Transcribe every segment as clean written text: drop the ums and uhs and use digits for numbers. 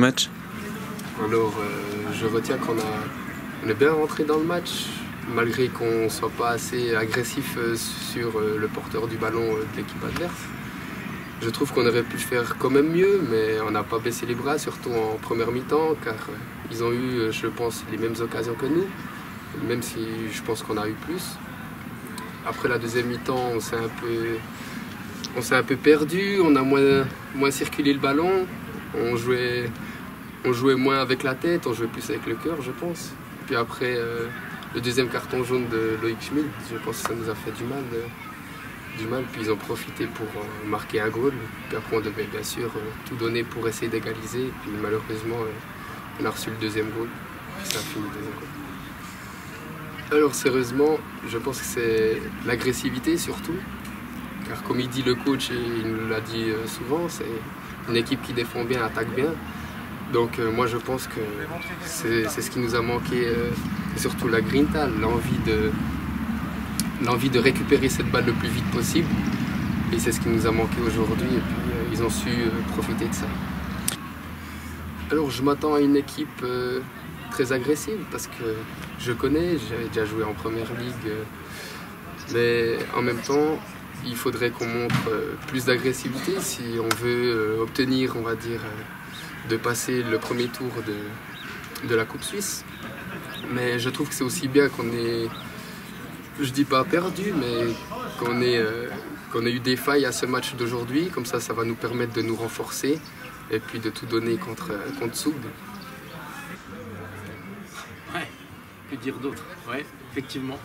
Match. Alors, je retiens qu'on est bien rentré dans le match, malgré qu'on ne soit pas assez agressif sur le porteur du ballon de l'équipe adverse. Je trouve qu'on aurait pu faire quand même mieux, mais on n'a pas baissé les bras, surtout en première mi-temps, car ils ont eu, je pense, les mêmes occasions que nous, même si je pense qu'on a eu plus. Après la deuxième mi-temps, on s'est un peu perdu, on a moins circulé le ballon, on jouait moins avec la tête, on jouait plus avec le cœur, je pense. Puis après, le deuxième carton jaune de Loïc Schmid, je pense que ça nous a fait du mal. Puis ils ont profité pour marquer un goal. Puis après, on devait bien sûr tout donner pour essayer d'égaliser. Puis malheureusement, on a reçu le deuxième goal. Puis ça a fini le deuxième goal. Alors sérieusement, je pense que c'est l'agressivité surtout. Car comme il dit le coach, et il nous l'a dit souvent, c'est une équipe qui défend bien, attaque bien. Donc moi je pense que c'est ce qui nous a manqué, et surtout la grinta, l'envie de récupérer cette balle le plus vite possible. Et c'est ce qui nous a manqué aujourd'hui, et puis ils ont su profiter de ça. Alors je m'attends à une équipe très agressive, parce que je connais, j'avais déjà joué en première ligue, mais en même temps, il faudrait qu'on montre plus d'agressivité si on veut obtenir, on va dire, de passer le premier tour de la Coupe Suisse. Mais je trouve que c'est aussi bien qu'on ait, je dis pas perdu, mais qu'on ait eu des failles à ce match d'aujourd'hui. Comme ça va nous permettre de nous renforcer et puis de tout donner contre Zug. Ouais, que dire d'autre? Ouais, effectivement.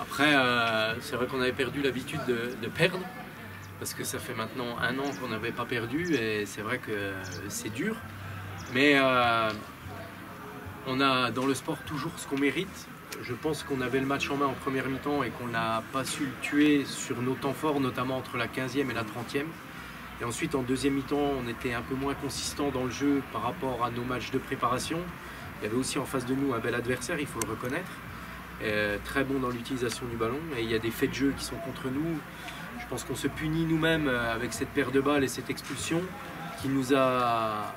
Après, c'est vrai qu'on avait perdu l'habitude de perdre, parce que ça fait maintenant 1 an qu'on n'avait pas perdu, et c'est vrai que c'est dur. Mais on a dans le sport toujours ce qu'on mérite. Je pense qu'on avait le match en main en première mi-temps et qu'on n'a pas su le tuer sur nos temps forts, notamment entre la 15e et la 30e. Et ensuite, en deuxième mi-temps, on était un peu moins consistant dans le jeu par rapport à nos matchs de préparation. Il y avait aussi en face de nous un bel adversaire, il faut le reconnaître. Très bon dans l'utilisation du ballon, et il y a des faits de jeu qui sont contre nous. Je pense qu'on se punit nous-mêmes avec cette paire de balles et cette expulsion qui nous a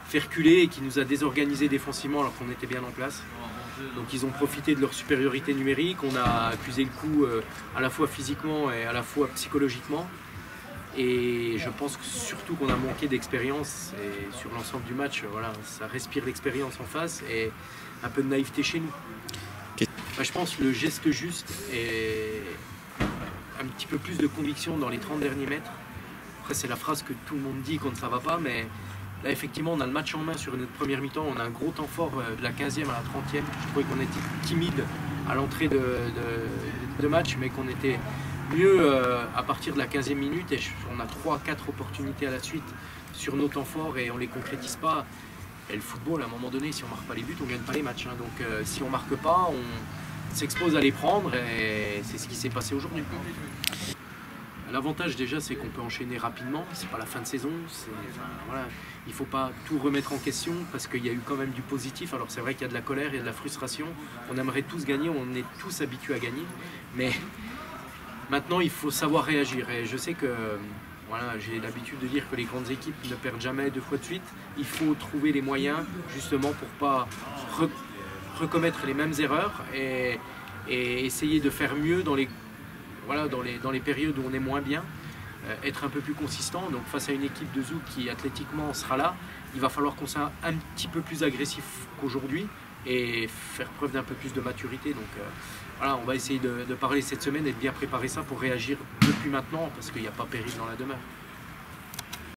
fait reculer et qui nous a désorganisé défensivement alors qu'on était bien en place. Donc ils ont profité de leur supériorité numérique, on a accusé le coup à la fois physiquement et à la fois psychologiquement. Et je pense que surtout qu'on a manqué d'expérience, et sur l'ensemble du match, voilà, ça respire l'expérience en face et un peu de naïveté chez nous. Je pense que le geste juste et un petit peu plus de conviction dans les 30 derniers mètres. Après, c'est la phrase que tout le monde dit quand ça ne va pas, mais là, effectivement, on a le match en main sur notre première mi-temps. On a un gros temps fort de la 15e à la 30e. Je trouvais qu'on était timide à l'entrée de match, mais qu'on était mieux à partir de la 15e minute. Et on a 3-4 opportunités à la suite sur nos temps forts et on ne les concrétise pas. Et le football, à un moment donné, si on ne marque pas les buts, on ne gagne pas les matchs. Hein. Donc si on ne marque pas, on s'expose à les prendre, et c'est ce qui s'est passé aujourd'hui. L'avantage déjà, c'est qu'on peut enchaîner rapidement. C'est pas la fin de saison. Voilà. Il ne faut pas tout remettre en question parce qu'il y a eu quand même du positif. Alors c'est vrai qu'il y a de la colère, il y a de la frustration. On aimerait tous gagner, on est tous habitués à gagner. Mais maintenant, il faut savoir réagir. Et je sais que voilà, j'ai l'habitude de dire que les grandes équipes ne perdent jamais 2 fois de suite. Il faut trouver les moyens justement pour ne pas recommettre les mêmes erreurs et essayer de faire mieux dans les périodes où on est moins bien, être un peu plus consistant. Donc face à une équipe de Zouk qui athlétiquement sera là, il va falloir qu'on soit un petit peu plus agressif qu'aujourd'hui et faire preuve d'un peu plus de maturité. Donc voilà, on va essayer de parler cette semaine et de bien préparer ça pour réagir depuis maintenant parce qu'il n'y a pas péril dans la demeure.